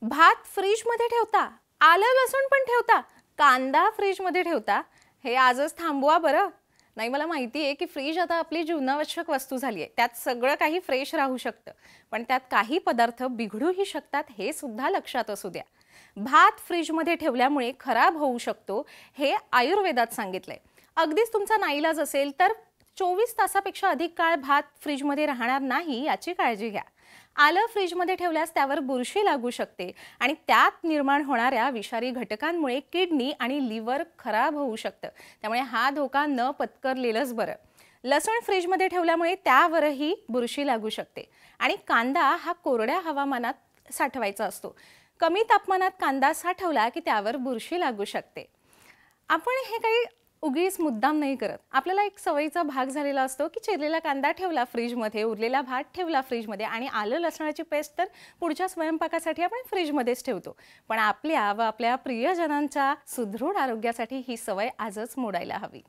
भात फ्रीजमध्ये ठेवता, आलं लसूण पण ठेवता, कांदा फ्रीजमध्ये ठेवता, हे आजच थांबवा बरं. नाही, मला माहिती आहे की फ्रीज आता आपली जीवनावश्यक वस्तू झाली आहे. त्यात सगळं काही फ्रेश राहू शकतं, पण त्यात काही पदार्थ बिघडूही शकतात, हे सुद्धा लक्षात असू द्या. भात फ्रीजमध्ये ठेवल्यामुळे खराब होऊ शकतो, हे आयुर्वेदात सांगितलंय. अगदीच तुमचा नाईलाज असेल तर 24 तासापेक्षा अधिक काळ भात फ्रीजमध्ये राहणार नाही याची काळजी घ्या. आलं फ्रीजमध्ये ठेवल्यास त्यावर बुरशी लागू शकते आणि त्यात निर्माण होणाऱ्या विषारी घटकांमुळे किडनी आणि लिव्हर खराब होऊ शकतं. त्यामुळे हा धोका न पत्करलेलंच बरं. लसूण फ्रीजमध्ये ठेवल्यामुळे त्यावरही बुरशी लागू शकते आणि कांदा हा कोरड्या हवामानात साठवायचा असतो. कमी तापमानात कांदा साठवला की त्यावर बुरशी लागू शकते. आपण हे काही उगीच मुद्दाम नाही करत. आपल्याला एक सवयीचा भाग झालेला असतो की चिरलेला कांदा ठेवला फ्रीजमध्ये, उरलेला भात ठेवला फ्रीजमध्ये आणि आलं लसणाची पेस्ट तर पुढच्या स्वयंपाकासाठी आपण फ्रीजमध्येच ठेवतो. पण आपल्या व आपल्या प्रियजनांच्या सुदृढ आरोग्यासाठी ही सवय आजच मोडायला हवी.